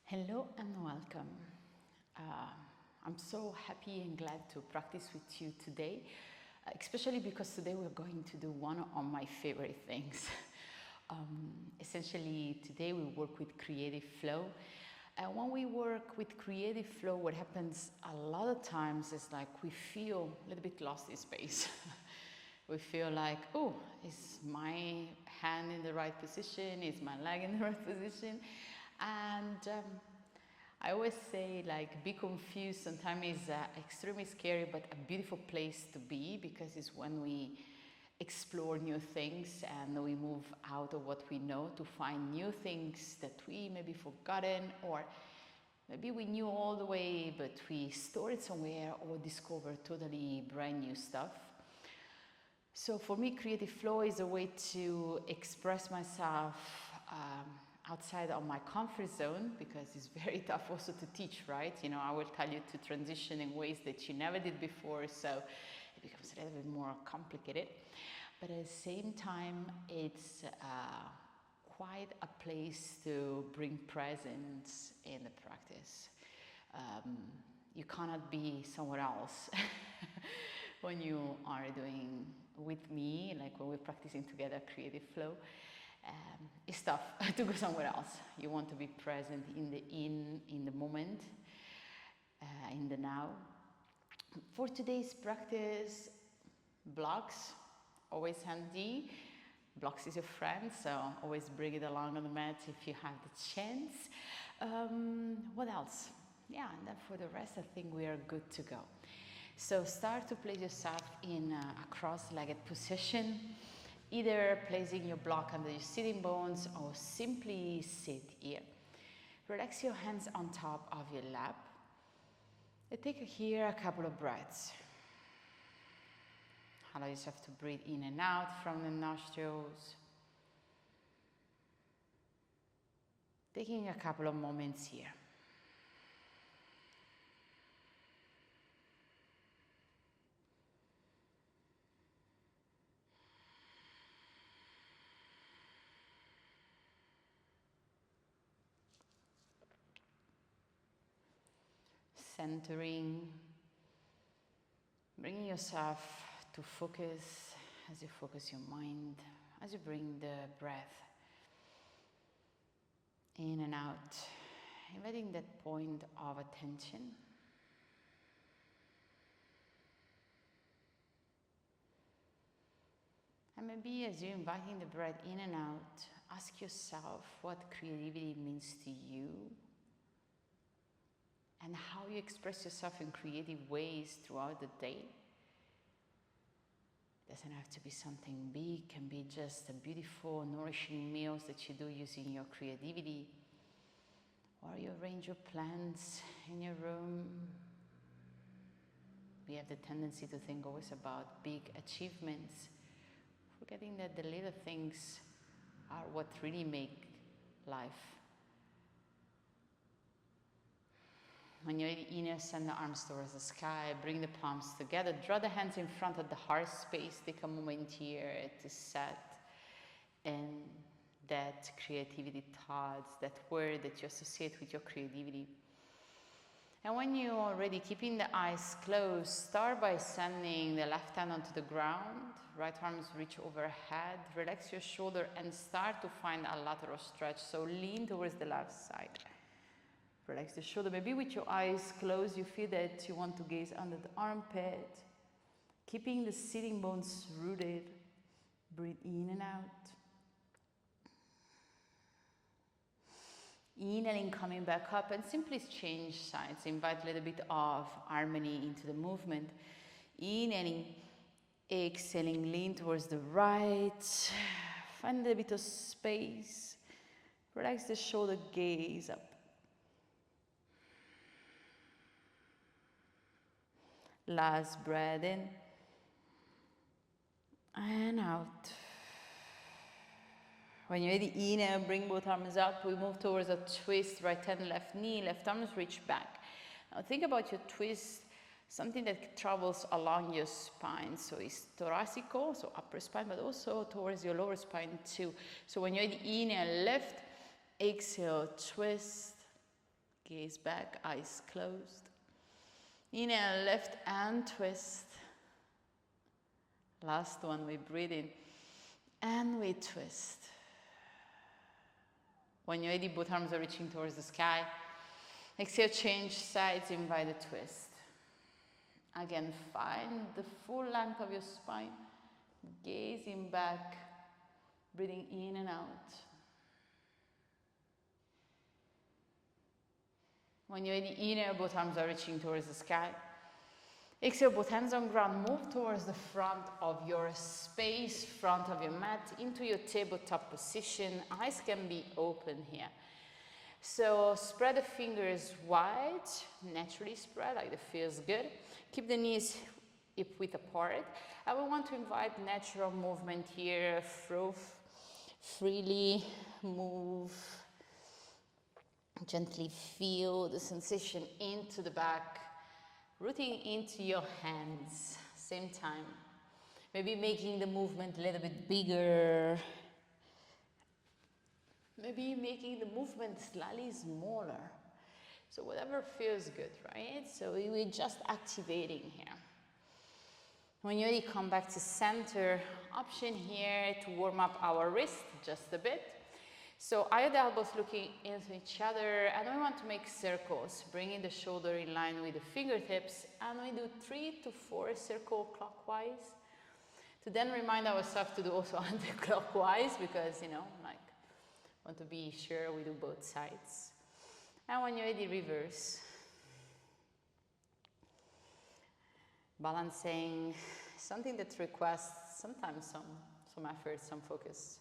Hello and welcome. I'm so happy and glad to practice with you today, especially because today we're going to do one of my favorite things. Essentially, today we work with creative flow. And when we work with creative flow, what happens a lot of times is like we feel a little bit lost in space. We feel like, oh, is my hand in the right position? Is my leg in the right position? And I always say, like, be confused sometimes is extremely scary, but a beautiful place to be, because it's when we explore new things and we move out of what we know to find new things that we maybe forgotten, or maybe we knew all the way, but we store it somewhere or discover totally brand new stuff. So for me, creative flow is a way to express myself outside of my comfort zone, because it's very tough also to teach, right? You know, I will tell you to transition in ways that you never did before, so it becomes a little bit more complicated. But at the same time, it's quite a place to bring presence in the practice. You cannot be somewhere else when you are doing with me, like when we're practicing together creative flow. It's tough to go somewhere else. You want to be present in the moment, in the now. For today's practice, blocks, always handy. Blocks is your friend, so always bring it along on the mat if you have the chance. What else? Yeah, and then for the rest, I think we are good to go. So start to place yourself in a cross-legged position, either placing your block under your sitting bones or simply sit here. Relax your hands on top of your lap. And take here a couple of breaths. Allow yourself to breathe in and out from the nostrils. Taking a couple of moments here. Centering, bringing yourself to focus as you focus your mind, as you bring the breath in and out, inviting that point of attention. And maybe as you're inviting the breath in and out, ask yourself what creativity means to you, and how you express yourself in creative ways throughout the day. It doesn't have to be something big, it can be just a beautiful, nourishing meals that you do using your creativity, or you arrange your plants in your room. We have the tendency to think always about big achievements, forgetting that the little things are what really make life. When you're in, send the arms towards the sky, bring the palms together, draw the hands in front of the heart space, take a moment here to set in that creativity thoughts, that word that you associate with your creativity. And when you're already keeping the eyes closed, start by sending the left hand onto the ground, right arms reach overhead, relax your shoulder and start to find a lateral stretch, so lean towards the left side. Relax the shoulder. Maybe with your eyes closed, you feel that you want to gaze under the armpit. Keeping the sitting bones rooted. Breathe in and out. Inhaling, coming back up, and simply change sides. Invite a little bit of harmony into the movement. Inhaling, exhaling, lean towards the right. Find a little bit of space. Relax the shoulder, gaze up. Last breath in and out. When you're ready, inhale, bring both arms up. We move towards a twist, right hand, left knee, left arms reach back. Now think about your twist, something that travels along your spine. So it's thoracical, so upper spine, but also towards your lower spine too. So when you're ready, inhale, lift, exhale, twist. Gaze back, eyes closed. Inhale, left and twist. Last one, we breathe in and we twist. When you're ready, both arms are reaching towards the sky. Exhale, change sides, invite a twist. Again, find the full length of your spine. Gazing back, breathing in and out. When you're ready, inhale, both arms are reaching towards the sky. Exhale, both hands on ground. Move towards the front of your space, front of your mat, into your tabletop position. Eyes can be open here. So spread the fingers wide, naturally spread, like it feels good. Keep the knees hip width apart. And we want to invite natural movement here. Freely move. Gently feel the sensation into the back. Rooting into your hands, same time. Maybe making the movement a little bit bigger. Maybe making the movement slightly smaller. So whatever feels good, right? So we're just activating here. When you're ready, come back to center. Option here to warm up our wrist just a bit. So eye the elbows looking into each other, and we want to make circles, bringing the shoulder in line with the fingertips, and we do 3 to 4 circles clockwise. To then remind ourselves to do also anti-clockwise, because, you know, like, want to be sure we do both sides. And when you're ready, reverse. Balancing, something that requests sometimes some effort, some focus,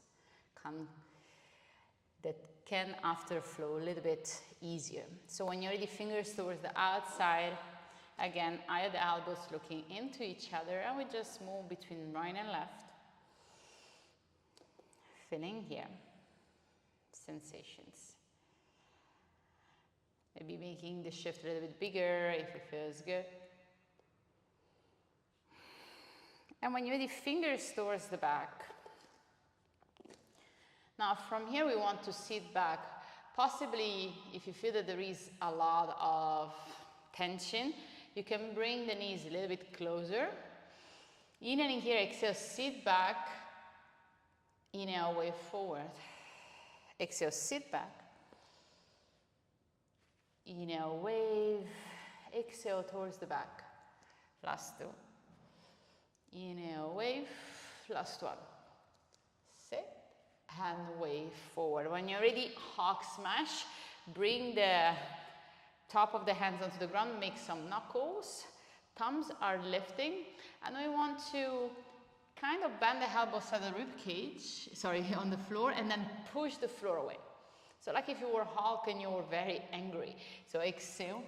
that can after flow a little bit easier. So when you're ready, fingers towards the outside. Again, eye the elbows looking into each other, and we just move between right and left. Feeling here. Sensations. Maybe making the shift a little bit bigger if it feels good. And when you're ready, fingers towards the back. Now from here we want to sit back. Possibly if you feel that there is a lot of tension, you can bring the knees a little bit closer. Inhaling here, exhale, sit back. Inhale, wave forward. Exhale, sit back. Inhale, wave. Exhale towards the back. Last two. Inhale, wave. Last one. Sit. And wave forward. When you're ready, hawk smash. Bring the top of the hands onto the ground. Make some knuckles. Thumbs are lifting. And we want to kind of bend the elbows at the rib cage, on the floor, and then push the floor away. So like if you were Hulk and you were very angry. So exhale,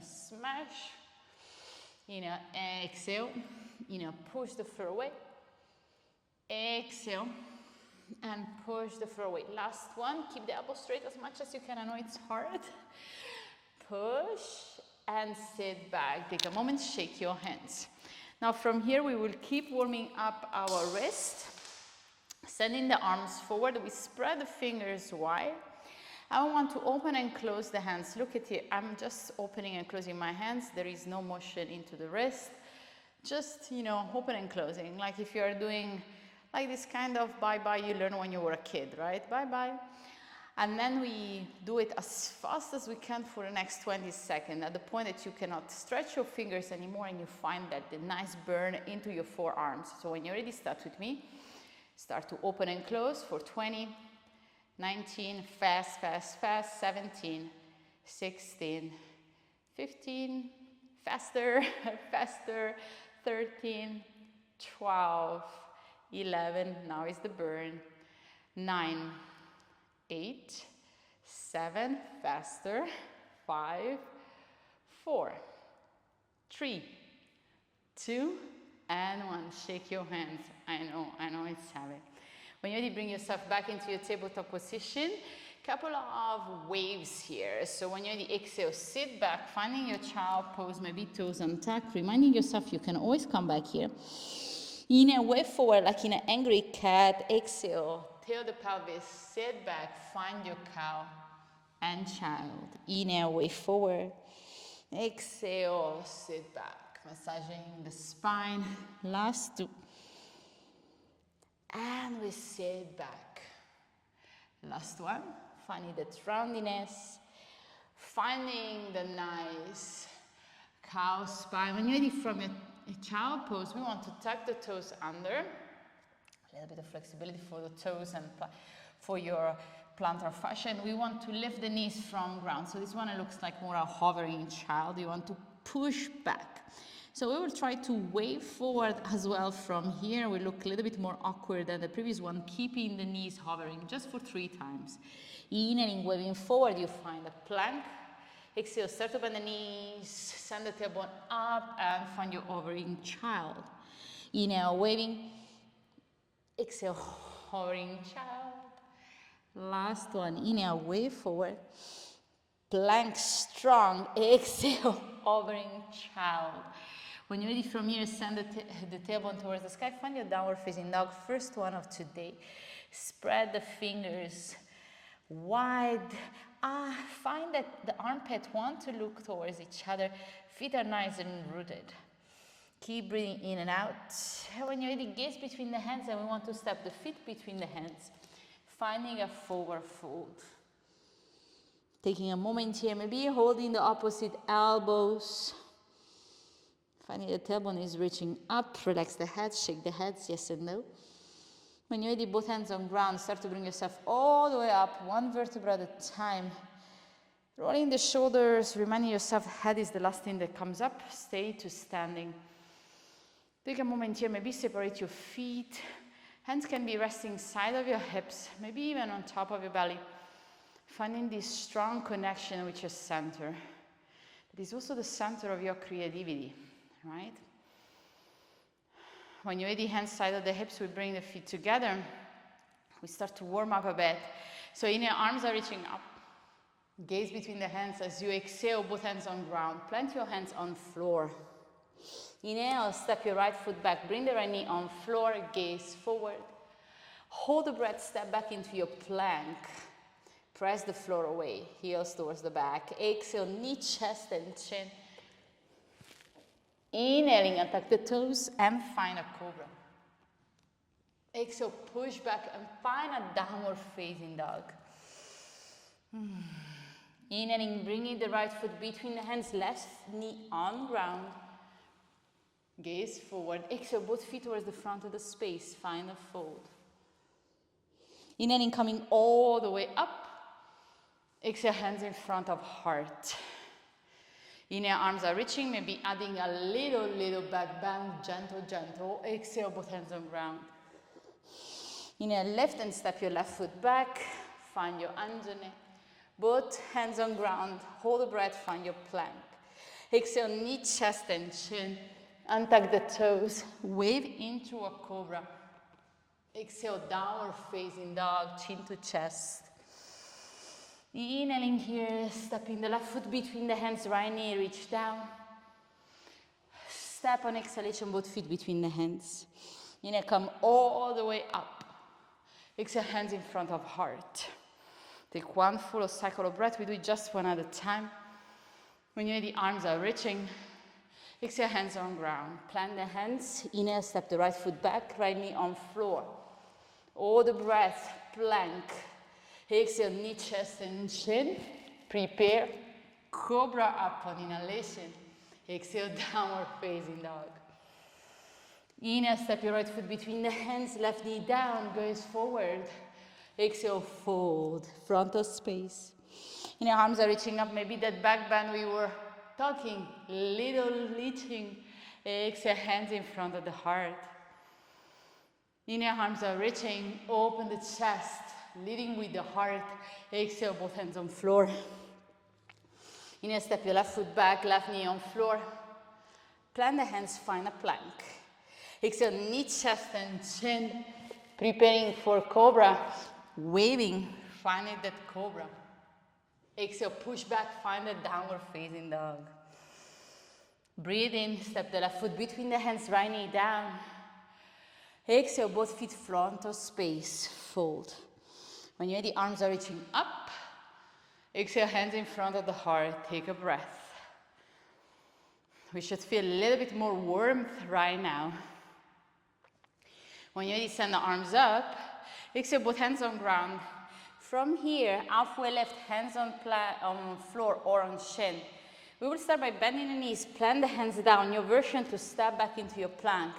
smash, exhale, push the floor away. Exhale, and push the floor away. Last one, keep the elbows straight as much as you can. I know it's hard. Push and sit back. Take a moment, shake your hands. Now from here, we will keep warming up our wrist. Sending the arms forward, we spread the fingers wide. I want to open and close the hands. Look at here, I'm just opening and closing my hands. There is no motion into the wrist. Just, open and closing. Like if you are doing like this kind of bye-bye you learn when you were a kid, right? Bye-bye. And then we do it as fast as we can for the next 20 seconds, at the point that you cannot stretch your fingers anymore and you find that the nice burn into your forearms. So when you're ready, start with me. Start to open and close for 20, 19, fast, fast, fast, 17, 16, 15, faster, faster, 13, 12, 11, now is the burn, 9, 8, 7, faster, 5, 4, 3, 2, and 1. Shake your hands. I know it's heavy. When you're ready, bring yourself back into your tabletop position. Couple of waves here. So when you're ready, exhale, sit back, finding your child pose, maybe toes untucked, reminding yourself you can always come back here. Inhale, wave forward like in an angry cat. Exhale, tail the pelvis, sit back, find your cow. and child. Inhale, way forward. Exhale, sit back. Massaging the spine. Last two. And we sit back. Last one. Finding that roundiness. Finding the nice cow spine. When you're ready from your child pose, we want to tuck the toes under. A little bit of flexibility for the toes and for your plantar fascia. And we want to lift the knees from ground. So this one looks like more a hovering child. You want to push back. So we will try to wave forward as well from here. We look a little bit more awkward than the previous one, keeping the knees hovering just for 3 times. Inhaling, waving forward, you find a plank. Exhale, start to bend the knees, send the tailbone up and find your hovering child. Inhale, waving. Exhale, hovering child. Last one, inhale, wave forward. Plank strong, exhale, hovering child. When you're ready from here, send the tailbone towards the sky. Find your downward facing dog, first one of today. Spread the fingers wide. Find that the armpits want to look towards each other. Feet are nice and rooted. Keep breathing in and out. When you're ready, gaze between the hands, and we want to step the feet between the hands. Finding a forward fold. Taking a moment here, maybe holding the opposite elbows. Finding the tailbone is reaching up. Relax the head, shake the heads, yes and no. When you're ready, both hands on ground, start to bring yourself all the way up, one vertebra at a time. Rolling the shoulders, reminding yourself head is the last thing that comes up. Stay to standing. Take a moment here, maybe separate your feet. Hands can be resting side of your hips, maybe even on top of your belly. Finding this strong connection with your center. It is also the center of your creativity, right? When you're ready, hands side of the hips, we bring the feet together. We start to warm up a bit. So inhale, arms are reaching up. Gaze between the hands as you exhale, both hands on ground. Plant your hands on floor. Inhale, step your right foot back. Bring the right knee on floor, gaze forward. Hold the breath, step back into your plank. Press the floor away, heels towards the back. Exhale, knee, chest, and chin. Inhaling, attack the toes and find a cobra. Exhale, push back and find a downward facing dog. Inhaling, bringing the right foot between the hands, left knee on ground. Gaze forward. Exhale, both feet towards the front of the space. Find a fold. Inhaling, coming all the way up. Exhale, hands in front of heart. Inhale, arms are reaching, maybe adding a little back bend, gentle. Exhale, both hands on ground. Inhale, lift and step your left foot back. Find your anjane. Both hands on ground. Hold the breath, find your plank. Exhale, knee, chest, and chin. Untuck the toes. Wave into a cobra. Exhale, downward facing dog, chin to chest. Inhaling here, stepping the left foot between the hands, right knee, reach down. Step on exhalation, both feet between the hands. Inhale, come all the way up. Exhale, hands in front of heart. Take one full cycle of breath. We do it just one at a time. When you're ready, arms are reaching. Exhale, hands on ground. Plant the hands. Inhale, step the right foot back, right knee on floor. All the breath, plank. Exhale, knee, chest, and chin. Prepare. Cobra up on inhalation. Exhale, downward facing dog. Inhale, step your right foot between the hands, left knee down, gaze forward. Exhale, fold, frontal space. Inhale, arms are reaching up, maybe that back bend we were talking, little reaching. Exhale, hands in front of the heart. Inhale, arms are reaching, open the chest. Leading with the heart. Exhale, both hands on floor. Inhale, step your left foot back, left knee on floor. Plant the hands, find a plank. Exhale, knee, chest, and chin. Preparing for cobra. Waving, finding that cobra. Exhale, push back, find a downward facing dog. Breathe in, step the left foot between the hands, right knee down. Exhale, both feet frontal space, fold. When you're ready, arms are reaching up. Exhale, hands in front of the heart. Take a breath. We should feel a little bit more warmth right now. When you're ready, send the arms up. Exhale, both hands on ground. From here, halfway left, hands on floor or on shin. We will start by bending the knees, plant the hands down, your version to step back into your plank.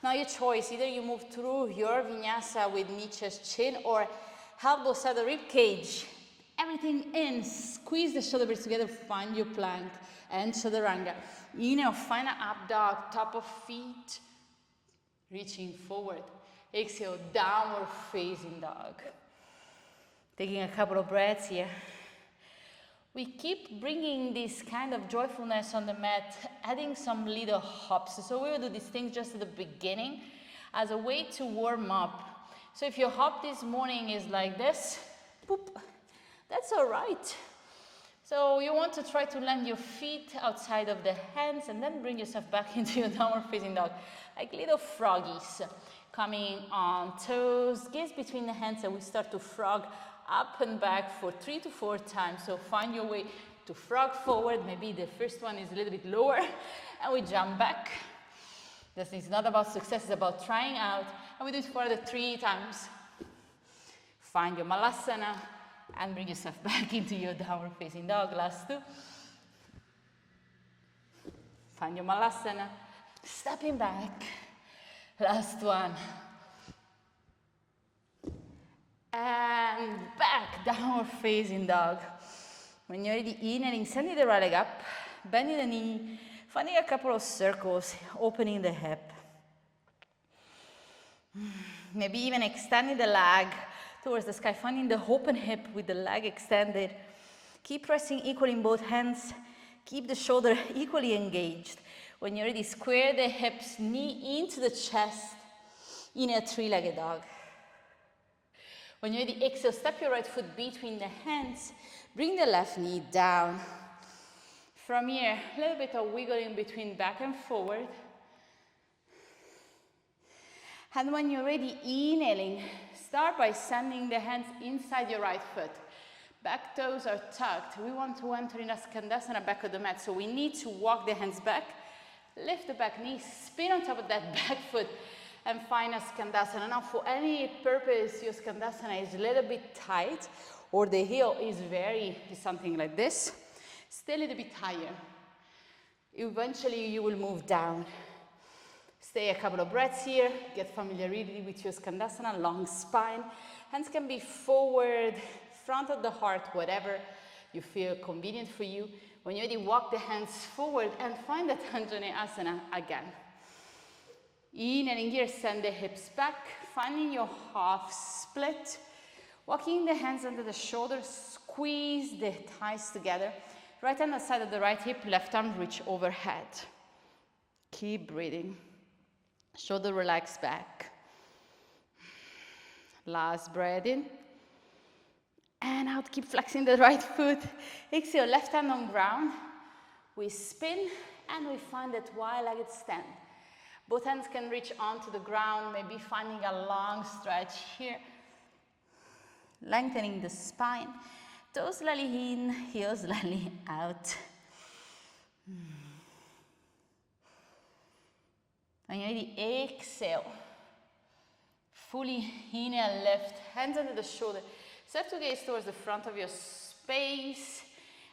Now your choice, either you move through your vinyasa with knee, chest, chin, or elbows at the rib cage. Everything in, squeeze the shoulder blades together, find your plank and chaturanga. Inhale, find an up dog, top of feet, reaching forward. Exhale, downward facing dog. Taking a couple of breaths here. We keep bringing this kind of joyfulness on the mat, adding some little hops. So we will do these things just at the beginning as a way to warm up. So if your hop this morning is like this, boop, that's all right. So you want to try to land your feet outside of the hands and then bring yourself back into your downward facing dog, like little froggies. Coming on toes, gaze between the hands, and we start to frog up and back for 3 to 4 times. So find your way to frog forward. Maybe the first one is a little bit lower, and we jump back. This is not about success, it's about trying out. And we do it for the 3 times. Find your malasana and bring yourself back into your downward facing dog. Last 2. Find your malasana, stepping back. Last 1. And back, downward facing dog. When you're ready, inhaling, sending the right leg up, bending the knee, finding a couple of circles, opening the hip. Maybe even extending the leg towards the sky, finding the open hip with the leg extended. Keep pressing equally in both hands. Keep the shoulder equally engaged. When you're ready, square the hips, knee into the chest, in a 3-legged dog. When you're ready, exhale, step your right foot between the hands, bring the left knee down. From here, a little bit of wiggling between back and forward. And when you're ready, inhaling, start by sending the hands inside your right foot. Back toes are tucked. We want to enter in a skandasana back of the mat, so we need to walk the hands back, lift the back knee, spin on top of that back foot, and find a skandasana. Now, for any purpose, your skandasana is a little bit tight, or the heel is something like this, stay a little bit higher. Eventually, you will move down. Stay a couple of breaths here, get familiarity with your skandasana, long spine. Hands can be forward, front of the heart, whatever you feel convenient for you. When you're ready, walk the hands forward and find that Anjaneyasana again. Inhaling here, send the hips back, finding your half split. Walking the hands under the shoulders, squeeze the thighs together. Right hand on the side of the right hip, left arm reach overhead. Keep breathing. Shoulder relax back. Last breath in. And out, keep flexing the right foot. Exhale, left hand on ground. We spin and we find that wide-legged stand. Both hands can reach onto the ground, maybe finding a long stretch here. Lengthening the spine. Toes slightly in, heels slightly out. When you're ready, exhale. Fully inhale, lift, hands under the shoulder. Step to gaze towards the front of your space.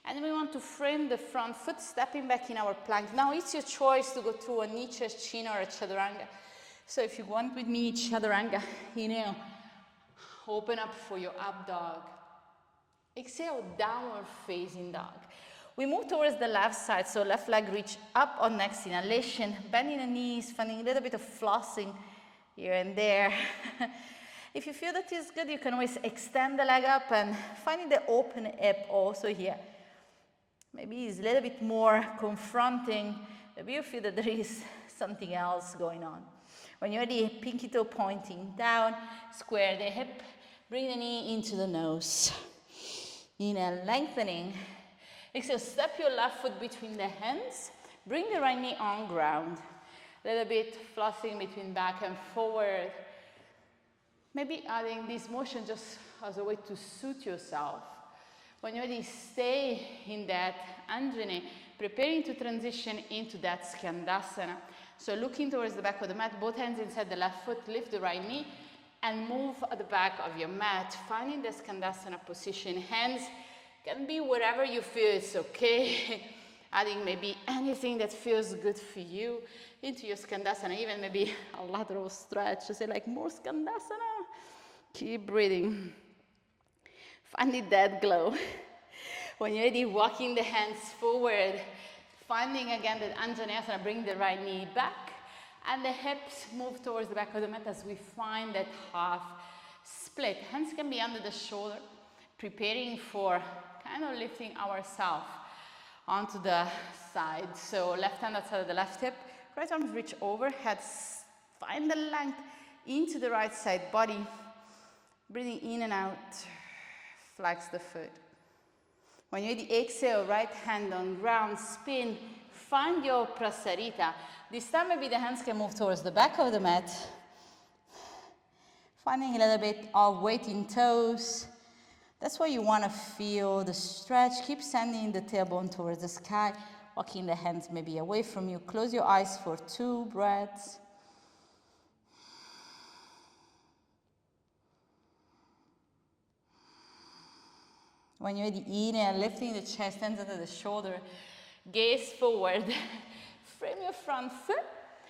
And then we want to frame the front foot, stepping back in our plank. Now it's your choice to go through a knee, chest, chin, or a chaturanga. So if you want with me, chaturanga, inhale. Open up for your up dog. Exhale, downward facing dog. We move towards the left side, so left leg reach up on next inhalation, bending the knees, finding a little bit of flossing here and there. If you feel that is good, you can always extend the leg up and finding the open hip also here. Maybe it's a little bit more confronting. Maybe you feel that there is something else going on. When you're ready, pinky toe pointing down, square the hip, bring the knee into the nose. Inhale, lengthening. Exhale, step your left foot between the hands, bring the right knee on ground. A little bit flossing between back and forward. Maybe adding this motion just as a way to suit yourself. When you already stay in that Anjane, preparing to transition into that Skandasana. So looking towards the back of the mat, both hands inside the left foot, lift the right knee, and move at the back of your mat, finding the Skandasana position. Hands can be wherever you feel it's okay. Adding maybe anything that feels good for you into your Skandasana, even maybe a lateral stretch, to say like more Skandasana. Keep breathing. Finding that glow. When you're ready, walking the hands forward, finding again that Anjaneyasana, bring the right knee back, and the hips move towards the back of the mat as we find that half split. Hands can be under the shoulder, preparing for kind of lifting ourselves onto the side. So left hand outside of the left hip, right arms reach over, head find the length into the right side body. Breathing in and out, flex the foot. When you're ready, exhale, right hand on ground, spin, find your prasarita. This time maybe the hands can move towards the back of the mat. Finding a little bit of weight in toes. That's why you want to feel the stretch. Keep sending the tailbone towards the sky, walking the hands maybe away from you. Close your eyes for 2 breaths. When you're ready, inhale, lifting the chest, hands under the shoulder, gaze forward, frame your front foot,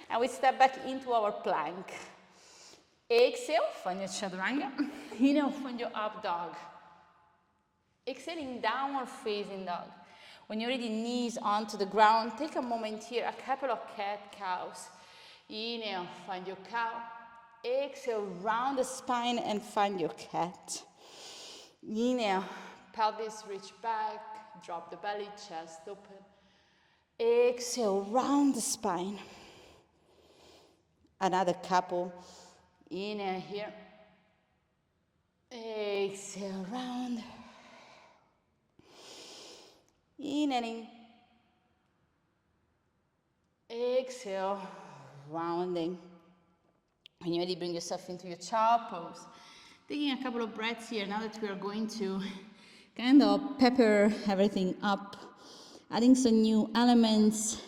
and we step back into our plank. Exhale, find your chaturanga. Inhale, find your up dog. Exhaling, downward facing dog. When you're ready, knees onto the ground, take a moment here, a couple of cat-cows. Inhale, find your cow. Exhale, round the spine and find your cat. Inhale. Pelvis reach back, drop the belly, chest open. Exhale, round the spine. Another couple. Inhale here. Exhale, round. Inhaling. Exhale, rounding. When you're ready, bring yourself into your child pose. Taking a couple of breaths here, now that we are going to kind of pepper everything up, adding some new elements,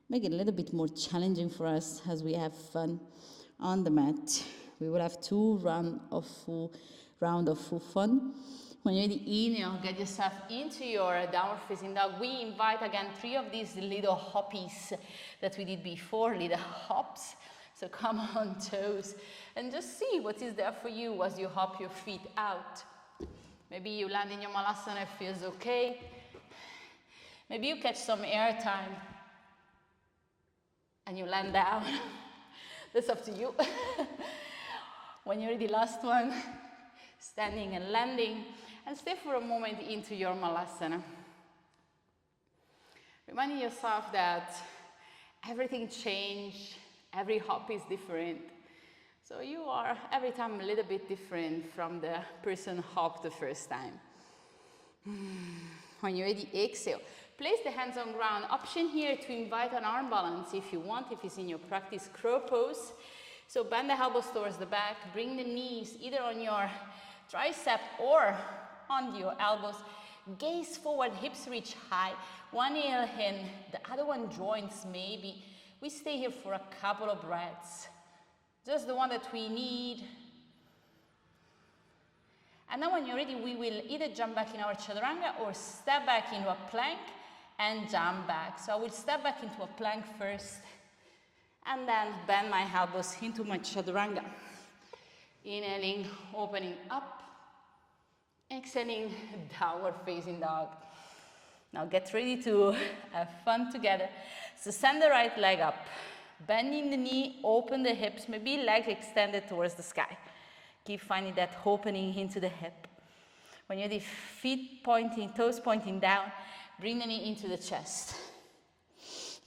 make it a little bit more challenging for us as we have fun on the mat. We will have 2 rounds of full fun. When you're ready, inhale, get yourself into your downward facing dog. We invite again 3 of these little hoppies that we did before, little hops. So come on toes and just see what is there for you as you hop your feet out. Maybe you land in your malasana, it feels okay. Maybe you catch some air time and you land down. That's up to you. When you're ready, last one, standing and landing, and stay for a moment into your malasana. Reminding yourself that everything changed, every hop is different. So you are every time a little bit different from the person hopped the first time. When you're ready, exhale. Place the hands on ground. Option here to invite an arm balance if you want, if it's in your practice, crow pose. So bend the elbows towards the back. Bring the knees either on your tricep or on your elbows. Gaze forward, hips reach high. One inhale in, the other one joins maybe. We stay here for a couple of breaths. Just the one that we need. And now when you're ready, we will either jump back in our chaturanga or step back into a plank and jump back. So I will step back into a plank first and then bend my elbows into my chaturanga. Inhaling, opening up. Exhaling, downward facing dog. Now get ready to have fun together. So send the right leg up. Bending the knee, open the hips, maybe legs extended towards the sky. Keep finding that opening into the hip. When you're the feet pointing, toes pointing down, bring the knee into the chest.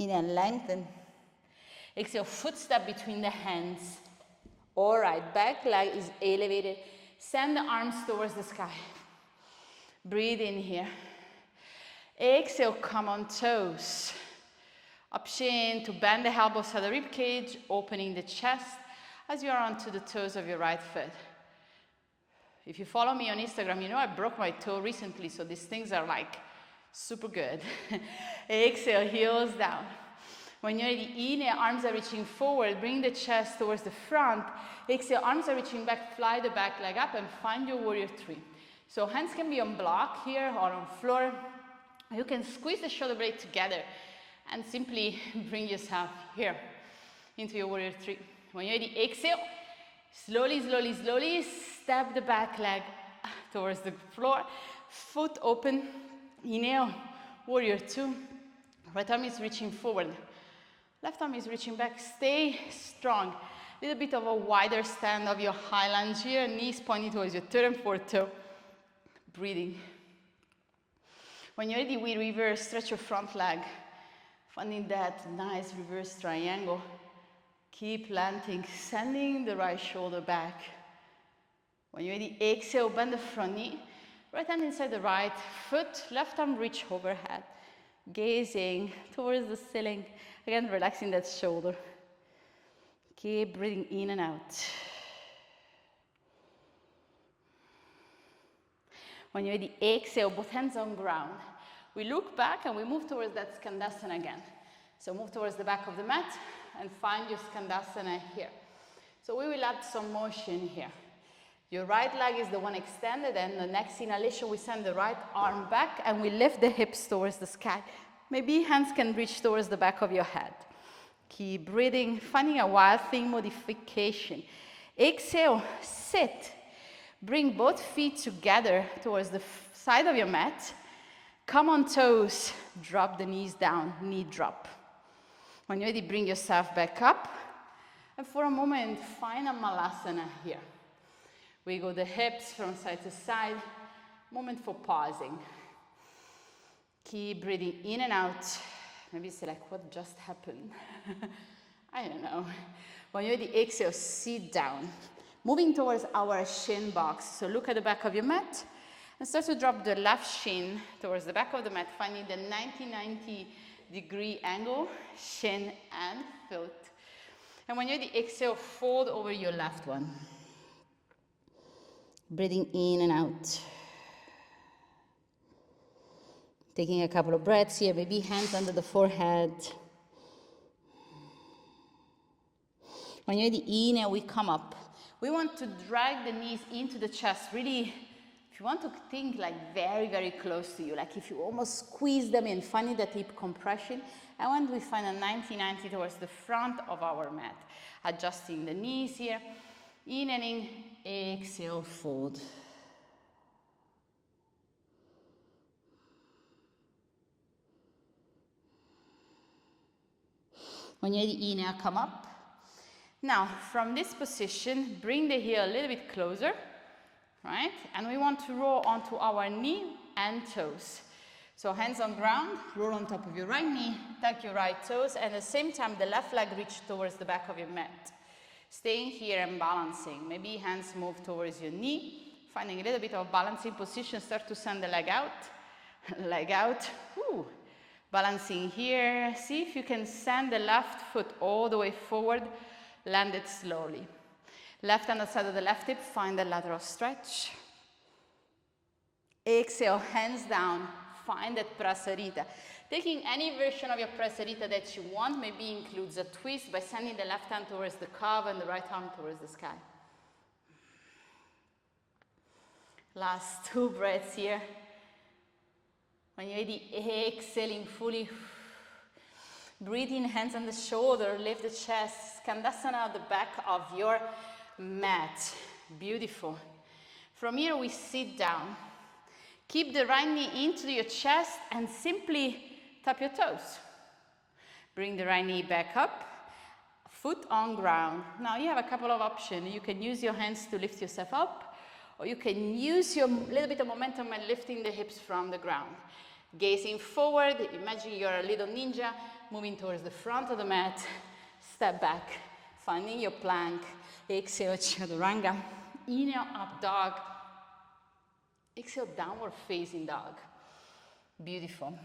Inhale, lengthen. Exhale, footstep between the hands. All right, back leg is elevated. Send the arms towards the sky. Breathe in here. Exhale, come on toes. Option to bend the elbows at the rib cage, opening the chest as you are onto the toes of your right foot. If you follow me on Instagram, you know I broke my toe recently, so these things are like super good. Exhale, heels down. When you're ready, inhale, arms are reaching forward, bring the chest towards the front. Exhale, arms are reaching back, fly the back leg up and find your warrior three. So hands can be on block here or on floor. You can squeeze the shoulder blade together and simply bring yourself here into your warrior three. When you're ready, exhale, slowly, slowly, slowly, step the back leg towards the floor, foot open, inhale, warrior two. Right arm is reaching forward, left arm is reaching back, stay strong. A little bit of a wider stand of your high lunge here, knees pointing towards your third and fourth toe, breathing. When you're ready, we reverse, stretch your front leg, finding that nice reverse triangle. Keep planting, sending the right shoulder back. When you're ready, exhale, bend the front knee. Right hand inside the right foot, left arm reach overhead. Gazing towards the ceiling. Again, relaxing that shoulder. Keep breathing in and out. When you're ready, exhale, both hands on ground. We look back and we move towards that Skandasana again. So move towards the back of the mat and find your Skandasana here. So we will add some motion here. Your right leg is the one extended, and the next inhalation we send the right arm back and we lift the hips towards the sky. Maybe hands can reach towards the back of your head. Keep breathing, finding a wild thing modification. Exhale, sit. Bring both feet together towards the side of your mat. Come on toes, drop the knees down, knee drop. When you're ready, bring yourself back up. And for a moment, find a Malasana here. Wiggle the hips from side to side. Moment for pausing. Keep breathing in and out. Maybe you say like, what just happened? I don't know. When you're ready, exhale, sit down. Moving towards our shin box. So look at the back of your mat and start to drop the left shin towards the back of the mat, finding the 90-degree angle, shin and foot. And when you're ready, exhale, fold over your left one. Breathing in and out. Taking a couple of breaths here, maybe hands under the forehead. When you're ready, inhale, we come up. We want to drag the knees into the chest, really, if you want to think like very, very close to you, like if you almost squeeze them in, finding that hip compression. And when we find a 90-90 towards the front of our mat, adjusting the knees here, inhaling, exhale, fold. When you're ready, inhale, come up. Now, from this position, bring the heel a little bit closer, right? And we want to roll onto our knee and toes. So hands on ground, roll on top of your right knee, tuck your right toes, and at the same time, the left leg reach towards the back of your mat. Staying here and balancing. Maybe hands move towards your knee, finding a little bit of balancing position, start to send the leg out, leg out. Woo. Balancing here. See if you can send the left foot all the way forward. Land it slowly. Left hand outside of the left hip, find the lateral stretch. Exhale, hands down, find that Prasarita. Taking any version of your Prasarita that you want, maybe includes a twist by sending the left hand towards the calf and the right arm towards the sky. Last 2 breaths here. When you're ready, exhaling fully. Breathe in, hands on the shoulder, lift the chest, Skandasana at the back of your mat. Beautiful. From here, we sit down. Keep the right knee into your chest and simply tap your toes. Bring the right knee back up, foot on ground. Now you have a couple of options. You can use your hands to lift yourself up, or you can use your little bit of momentum and lifting the hips from the ground. Gazing forward, imagine you're a little ninja, moving towards the front of the mat, step back, finding your plank, exhale, chaturanga, inhale, up dog, exhale, downward facing dog. Beautiful.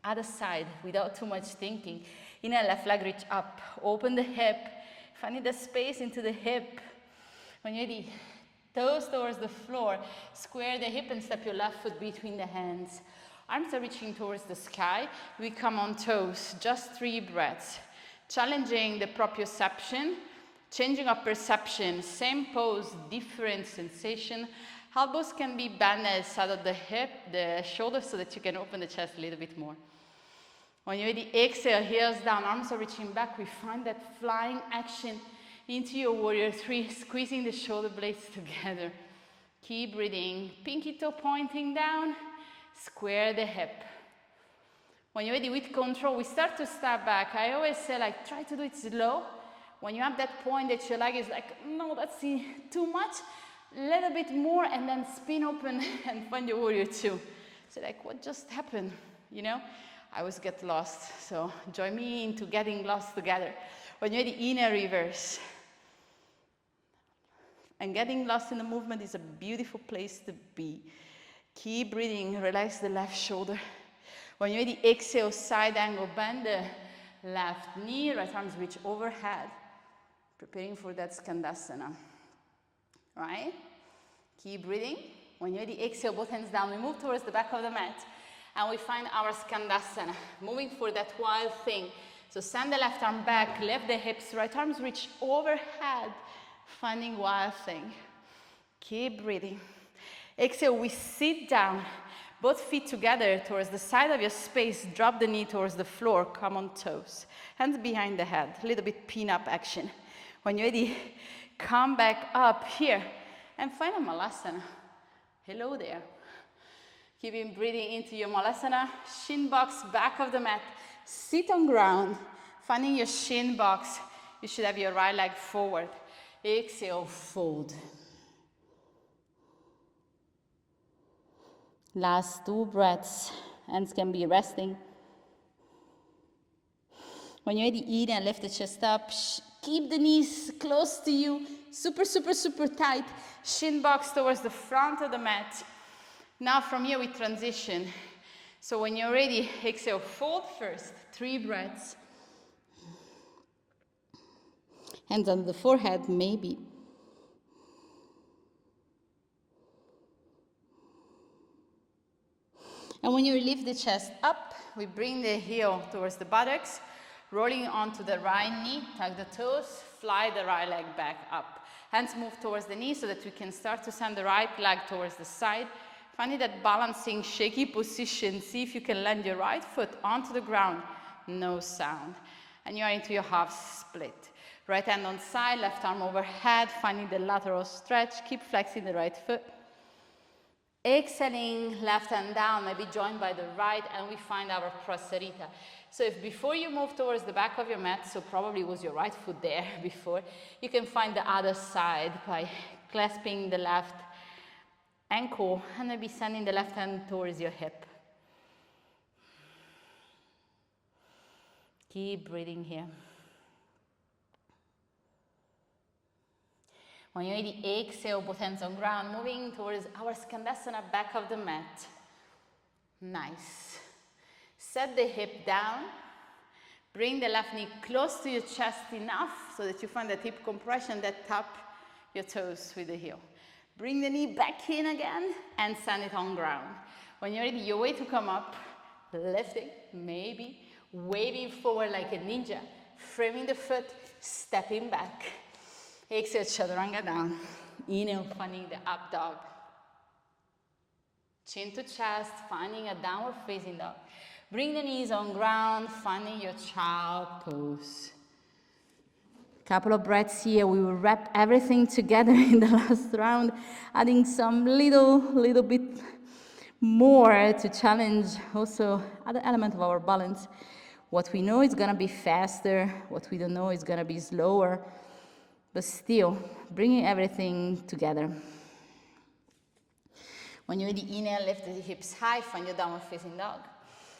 Other side, without too much thinking. Inhale, left leg reach up, open the hip, finding the space into the hip. When you're ready, Toes towards the floor. Square the hip and step your left foot between the hands. Arms are reaching towards the sky. We come on toes, just 3 breaths. Challenging the proprioception, changing our perception. Same pose, different sensation. Elbows can be bent at the side of the hip, the shoulder, so that you can open the chest a little bit more. When you're ready, exhale, heels down, arms are reaching back. We find that flying action into your warrior 3, squeezing the shoulder blades together. Keep breathing, pinky toe pointing down, square the hip. When you're ready with control, we start to step back. I always say, like, try to do it slow. When you have that point that your leg is like, no, that's too much, a little bit more, and then spin open and find your warrior 2. So like, what just happened, you know? I always get lost, so join me into getting lost together. When you're ready, inner reverse. And getting lost in the movement is a beautiful place to be. Keep breathing, relax the left shoulder. When you're ready, exhale, side angle, bend the left knee, right arms reach overhead. Preparing for that Skandasana. Right? Keep breathing. When you're ready, exhale, both hands down. We move towards the back of the mat. And we find our Skandasana. Moving for that wild thing. So send the left arm back, lift the hips, right arms reach overhead. Finding wild thing. Keep breathing. Exhale, we sit down. Both feet together towards the side of your space. Drop the knee towards the floor. Come on toes. Hands behind the head. A little bit pin-up action. When you're ready, come back up here. And find a Malasana. Hello there. Keep breathing into your Malasana. Shin box, back of the mat. Sit on ground. Finding your shin box. You should have your right leg forward. Exhale, fold. Last 2 breaths. Hands can be resting. When you're ready, eat and lift the chest up. Keep the knees close to you. Super, super, super tight. Shin box towards the front of the mat. Now from here we transition. So when you're ready, exhale, fold first. 3 breaths. Hands on the forehead, maybe. And when you lift the chest up, we bring the heel towards the buttocks, rolling onto the right knee, tuck the toes, fly the right leg back up. Hands move towards the knee so that we can start to send the right leg towards the side. Finding that balancing, shaky position. See if you can land your right foot onto the ground. No sound. And you are into your half split. Right hand on side, left arm overhead, finding the lateral stretch. Keep flexing the right foot. Exhaling, left hand down, maybe joined by the right, and we find our Prasarita. So if before you move towards the back of your mat, so probably was your right foot there before, you can find the other side by clasping the left ankle and maybe sending the left hand towards your hip. Keep breathing here. When you're ready, exhale, both hands on ground, moving towards our Skandasana, back of the mat. Nice. Set the hip down. Bring the left knee close to your chest enough so that you find that hip compression that tap your toes with the heel. Bring the knee back in again and send it on ground. When you're ready, your way to come up, lifting, maybe, waving forward like a ninja, framing the foot, stepping back. Exhale, chaturanga down. Inhale, finding the up dog. Chin to chest, finding a downward facing dog. Bring the knees on ground, finding your child pose. Couple of breaths here. We will wrap everything together in the last round, adding some little bit more to challenge also other element of our balance. What we know is gonna be faster. What we don't know is gonna be slower. But still, bringing everything together. When you're ready, inhale, lift the hips high, find your downward facing dog.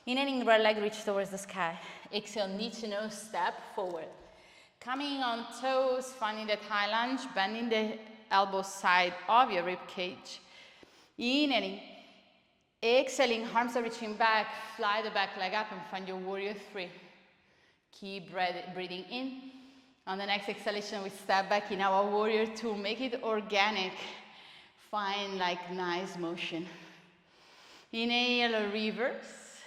Inhaling, right leg reach towards the sky. Exhale, knee to nose, step forward. Coming on toes, finding that high lunge, bending the elbow side of your rib cage. Inhaling. Exhaling, arms are reaching back, fly the back leg up and find your warrior 3. Keep breathing in. On the next exhalation, we step back in our warrior 2. Make it organic. Find like nice motion. Inhale, reverse.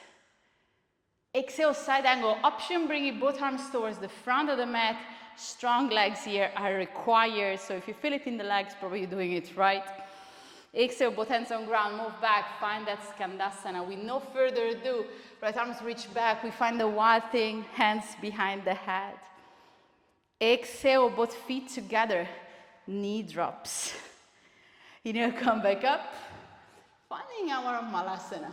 Exhale, side angle option, bringing both arms towards the front of the mat. Strong legs here are required, so if you feel it in the legs, probably you're doing it right. Exhale, both hands on ground, move back, find that Skandasana. With no further ado, right arms reach back, we find the wild thing, hands behind the head. Exhale, both feet together, knee drops. Inhale, come back up, finding our Malasana.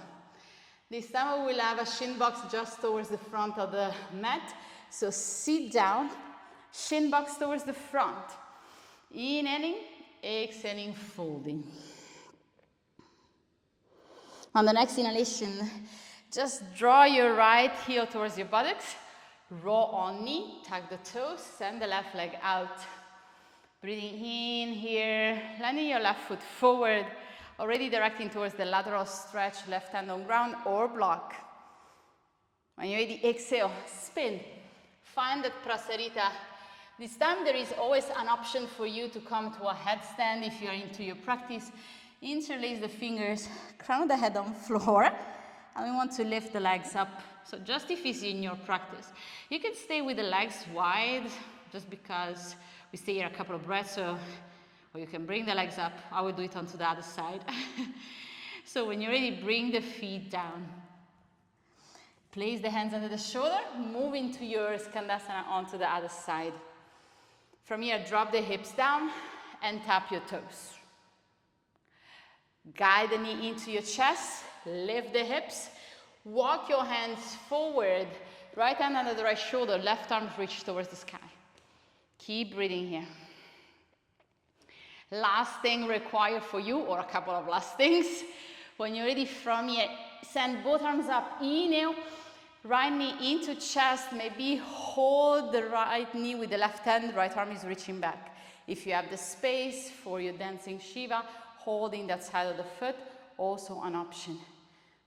This time we will have a shin box just towards the front of the mat. So sit down, shin box towards the front. Inhaling, exhaling, folding. On the next inhalation, just draw your right heel towards your buttocks. Roll on knee, tuck the toes, send the left leg out. Breathing in here, landing your left foot forward. Already directing towards the lateral stretch, left hand on ground or block. When you're ready, exhale, spin. Find that Prasarita. This time there is always an option for you to come to a headstand if you're into your practice. Interlace the fingers, crown the head on floor, and we want to lift the legs up. So just if it's in your practice. You can stay with the legs wide, just because we stay here a couple of breaths, or you can bring the legs up. I will do it onto the other side. So when you're ready, bring the feet down. Place the hands under the shoulder, move into your Skandasana onto the other side. From here, drop the hips down and tap your toes. Guide the knee into your chest, lift the hips, walk your hands forward, right hand under the right shoulder, left arm reach towards the sky. Keep breathing here. Last thing required for you, or a couple of last things. When you're ready, from here, send both arms up. Inhale, right knee into chest. Maybe hold the right knee with the left hand. Right arm is reaching back. If you have the space for your dancing Shiva, holding that side of the foot, also an option.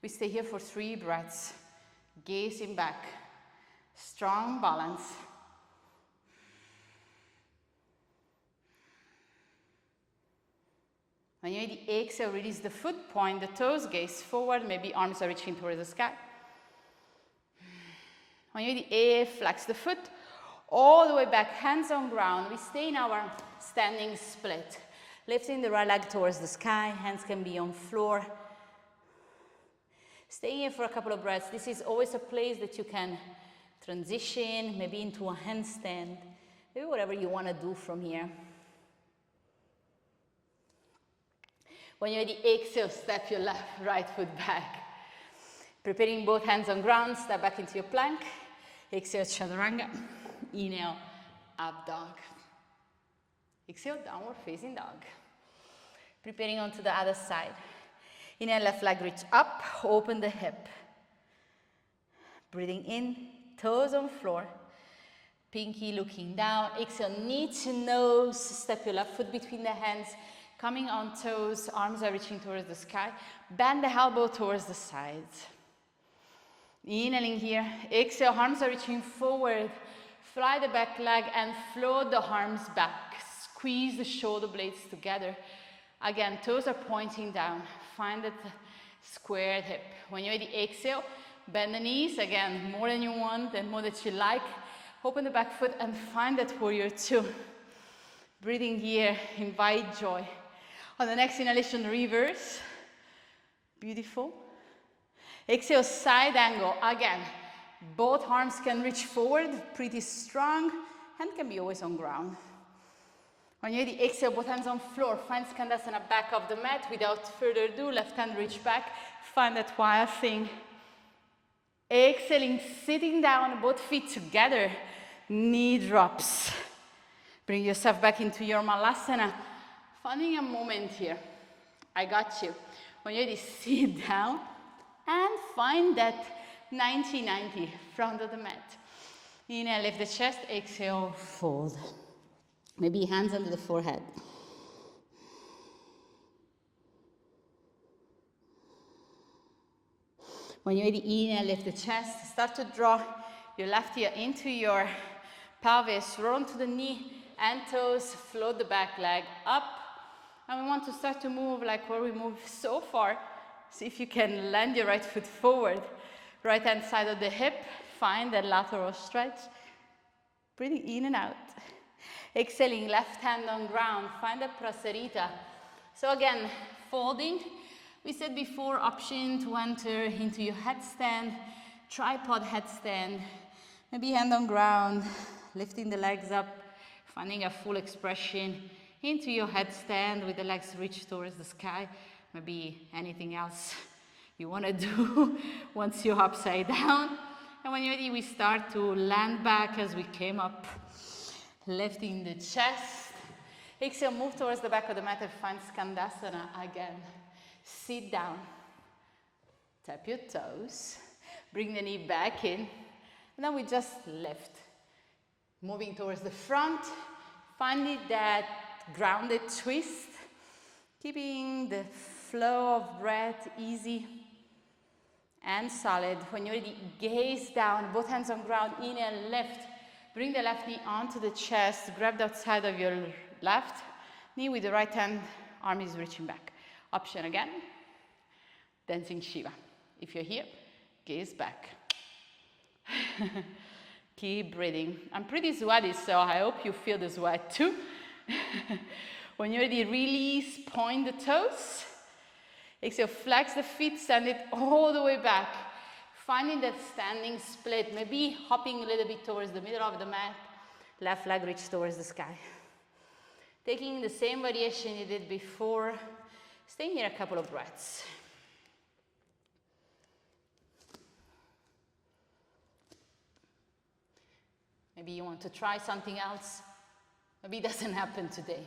We stay here for 3 breaths. Gazing back. Strong balance. When you're ready, exhale, release the foot, point the toes, gaze forward, maybe arms are reaching towards the sky. When you're ready, flex the foot, all the way back, hands on ground. We stay in our standing split. Lifting the right leg towards the sky, hands can be on floor. Stay here for a couple of breaths. This is always a place that you can transition, maybe into a handstand, maybe whatever you want to do from here. When you're ready, exhale, step your right foot back. Preparing both hands on ground, step back into your plank. Exhale, Chaturanga. Inhale, up dog. Exhale, downward facing dog. Preparing onto the other side. Inhale, left leg reach up, open the hip. Breathing in, toes on floor. Pinky looking down. Exhale, knee to nose. Step your left foot between the hands. Coming on toes, arms are reaching towards the sky. Bend the elbow towards the sides. Inhaling here. Exhale, arms are reaching forward. Fly the back leg and float the arms back. Squeeze the shoulder blades together. Again, toes are pointing down. Find that squared hip. When you're ready, exhale. Bend the knees. Again, more than you want and more that you like. Open the back foot and find that warrior 2. Breathing here, invite joy. On the next inhalation, reverse. Beautiful. Exhale, side angle. Again, both arms can reach forward, pretty strong. Hand can be always on ground. When you're ready, exhale, both hands on floor. Find Skandasana back of the mat. Without further ado, left hand reach back. Find that wild thing. Exhaling, sitting down, both feet together. Knee drops. Bring yourself back into your Malasana. Finding a moment here. I got you. When you're ready, sit down and find that 90-90 front of the mat. Inhale, lift the chest. Exhale, fold. Maybe hands under the forehead. When you're ready, inhale, lift the chest. Start to draw your left ear into your pelvis. Roll onto the knee and toes. Float the back leg up. And we want to start to move like where we moved so far. See if you can land your right foot forward. Right hand side of the hip. Find that lateral stretch. Breathing in and out. Exhaling, left hand on ground. Find the prasarita. So again, folding. We said before, option to enter into your headstand, tripod headstand. Maybe hand on ground, lifting the legs up, finding a full expression into your headstand with the legs reach towards the sky. Maybe anything else you want to do once you're upside down. And when you're ready, we start to land back as we came up, lifting the chest. Exhale, move towards the back of the mat and find Skandasana again. Sit down, tap your toes, bring the knee back in, and then we just lift. Moving towards the front, finding that grounded twist, keeping the flow of breath easy and solid. When you're ready, gaze down, both hands on ground, in and lift. Bring the left knee onto the chest, grab the outside of your left knee with the right hand, arm is reaching back. Option again, dancing Shiva. If you're here, gaze back. Keep breathing. I'm pretty sweaty, so I hope you feel the sweat too. When you're ready, release, point the toes. Exhale, flex the feet, send it all the way back. Finding that standing split, maybe hopping a little bit towards the middle of the mat, left leg reach towards the sky. Taking the same variation you did before, staying here a couple of breaths. Maybe you want to try something else. Maybe it doesn't happen today.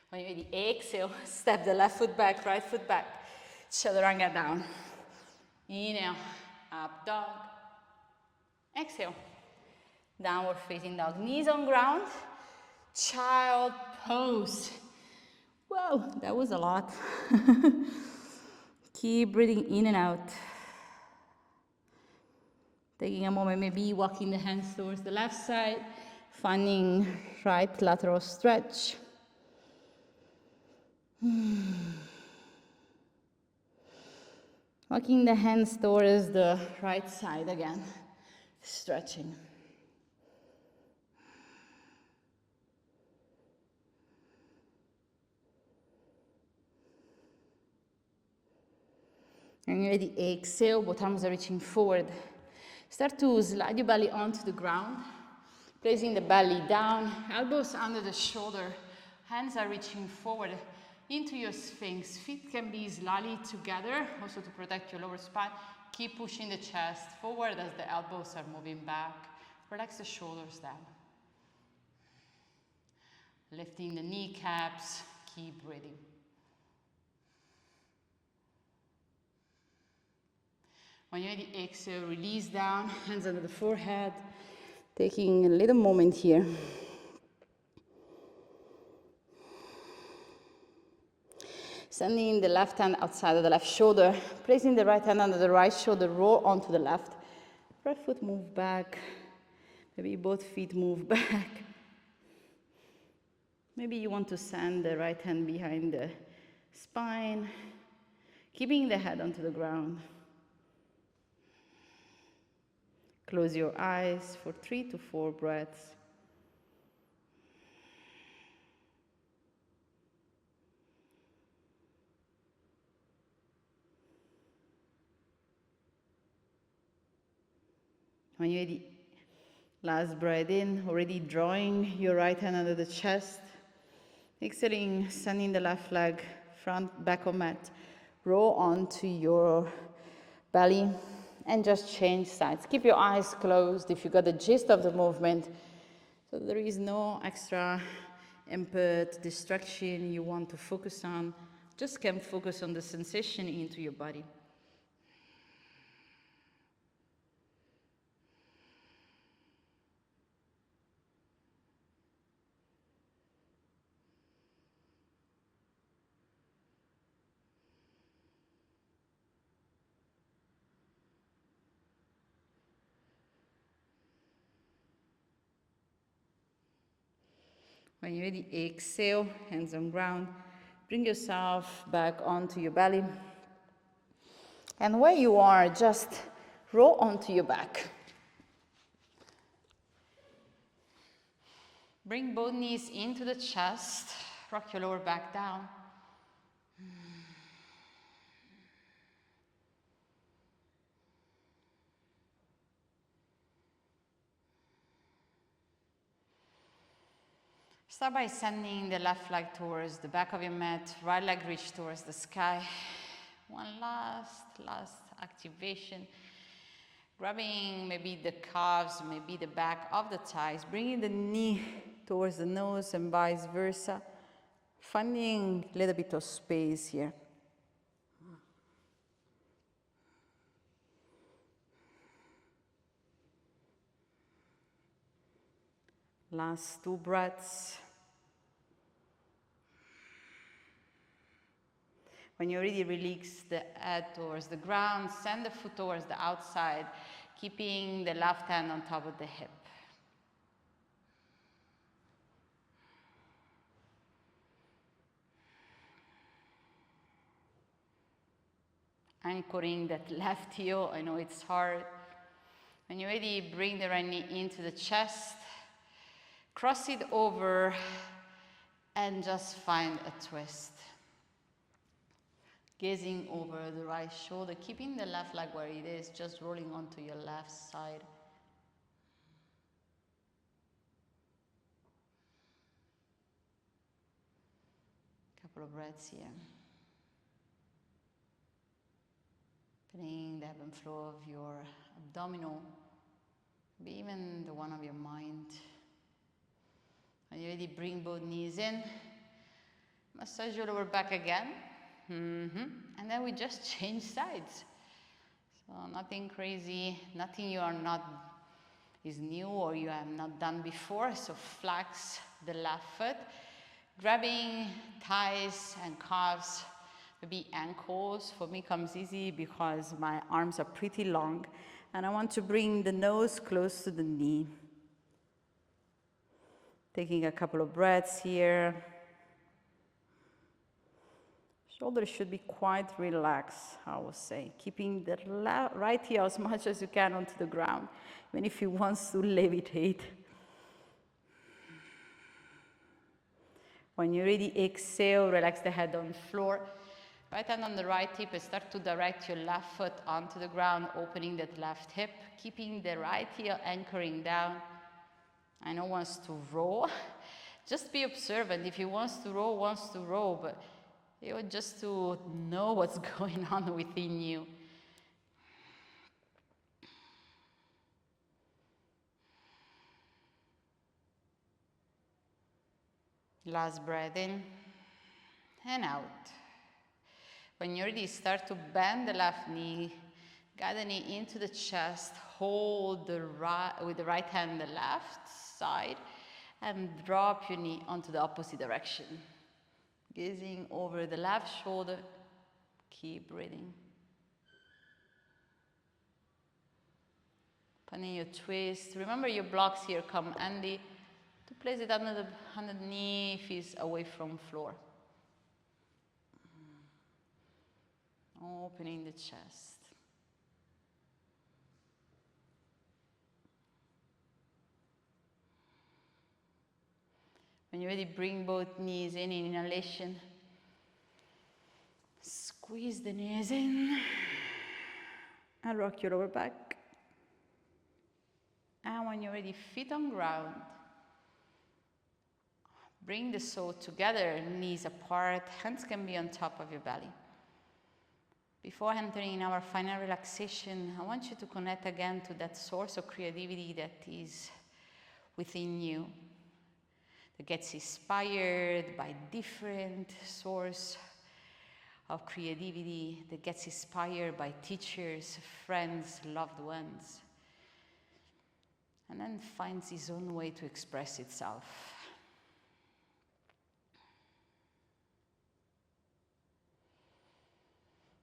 When you're ready, exhale, step the left foot back, right foot back. Chaturanga down. Inhale, up dog. Exhale, downward facing dog. Knees on ground, child pose. Whoa, that was a lot. Keep breathing in and out. Taking a moment, maybe walking the hands towards the left side, finding right lateral stretch. Walking the hands towards the right side again, stretching. And you're ready, exhale, both arms are reaching forward. Start to slide your belly onto the ground, placing the belly down, elbows under the shoulder, hands are reaching forward into your sphinx. Feet can be slightly together, also to protect your lower spine. Keep pushing the chest forward as the elbows are moving back. Relax the shoulders down. Lifting the kneecaps, keep breathing. When you're ready, exhale, release down, hands under the forehead. Taking a little moment here. Sending the left hand outside of the left shoulder, placing the right hand under the right shoulder, roll onto the left. Right foot move back. Maybe both feet move back. Maybe you want to send the right hand behind the spine, keeping the head onto the ground. Close your eyes for 3 to 4 breaths. When you're ready, last breath in, already drawing your right hand under the chest. Exhaling, sending the left leg front, back on mat. Roll onto your belly. And just change sides. Keep your eyes closed if you got the gist of the movement. So there is no extra input, distraction you want to focus on. Just can focus on the sensation into your body. When you're ready, exhale, hands on ground. Bring yourself back onto your belly. And where you are, just roll onto your back. Bring both knees into the chest. Rock your lower back down. Start by sending the left leg towards the back of your mat, right leg reach towards the sky. One last activation. Grabbing maybe the calves, maybe the back of the thighs, bringing the knee towards the nose and vice versa. Finding a little bit of space here. Last 2 breaths. When you're ready, release the head towards the ground, send the foot towards the outside, keeping the left hand on top of the hip. Anchoring that left heel, I know it's hard. When you're ready, bring the right knee into the chest, cross it over, and just find a twist. Gazing over the right shoulder, keeping the left leg where it is, just rolling onto your left side. Couple of breaths here. Feeling the ebb and flow of your abdominal, maybe even the one of your mind. When you're ready, bring both knees in. Massage your lower back again. And then we just change sides. So nothing crazy, nothing you are not is new or you have not done before. So flex the left foot, grabbing thighs and calves, maybe ankles. For me comes easy because my arms are pretty long and I want to bring the nose close to the knee. Taking a couple of breaths here. Shoulders should be quite relaxed, I would say. Keeping the right heel as much as you can onto the ground, even if you want to levitate. When you're ready, exhale, relax the head on the floor. Right hand on the right hip and start to direct your left foot onto the ground, opening that left hip, keeping the right heel anchoring down. I know wants to roll. Just be observant. If he wants to roll, but you know, just to know what's going on within you. Last breath in and out. When you're ready, start to bend the left knee, guide the knee into the chest, hold the right, with the right hand the left side, and drop your knee onto the opposite direction. Gazing over the left shoulder, keep breathing. Finding your twist. Remember your blocks here come handy to place it under the knee if it's away from floor. Opening the chest. When you're ready, bring both knees in inhalation. Squeeze the knees in. And rock your lower back. And when you're ready, feet on ground. Bring the soul together, knees apart, hands can be on top of your belly. Before entering in our final relaxation, I want you to connect again to that source of creativity that is within you. That gets inspired by different source of creativity, that gets inspired by teachers, friends, loved ones, and then finds its own way to express itself.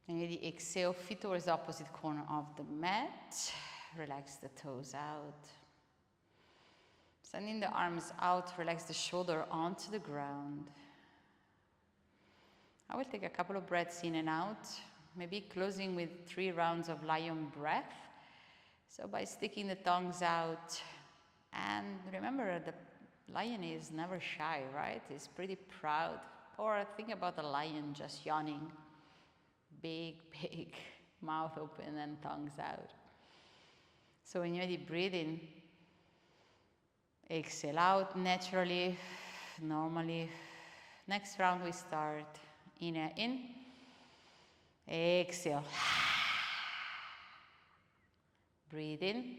And ready, exhale, feet towards the opposite corner of the mat. Relax the toes out. Sending the arms out, relax the shoulder onto the ground. I will take a couple of breaths in and out, maybe closing with 3 rounds of lion breath. So by sticking the tongues out, and remember the lion is never shy, right? He's pretty proud. Or think about the lion just yawning. Big, big mouth open and tongues out. So when you're ready, breathe in. Exhale out naturally, normally. Next round we start. Inhale in. Exhale. Breathe in.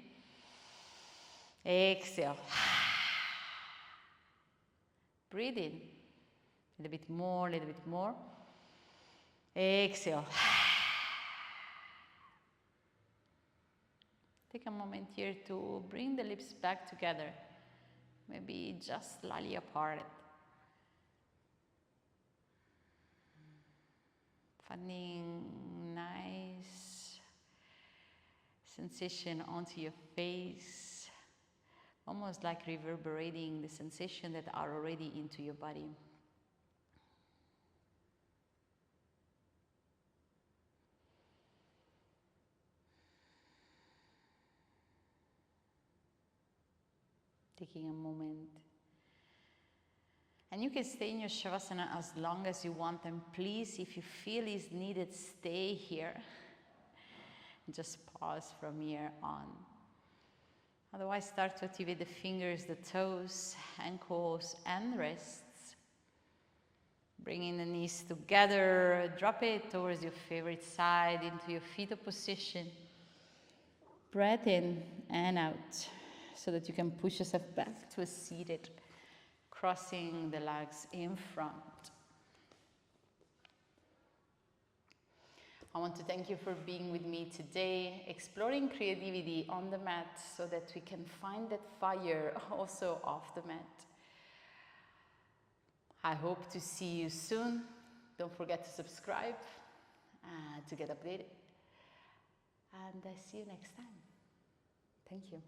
Exhale. Breathe in. A little bit more, a little bit more. Exhale. Take a moment here to bring the lips back together. Maybe just slightly apart. Finding nice sensation onto your face. Almost like reverberating the sensation that are already into your body. Taking a moment. And you can stay in your Shavasana as long as you want, and please, if you feel is needed, stay here. Just pause from here on. Otherwise, start to activate the fingers, the toes, ankles, and wrists. Bringing the knees together, drop it towards your favorite side, into your fetal position. Breath in and out, so that you can push yourself back to a seated, crossing the legs in front. I want to thank you for being with me today, exploring creativity on the mat so that we can find that fire also off the mat. I hope to see you soon. Don't forget to subscribe to get updated. And I see you next time. Thank you.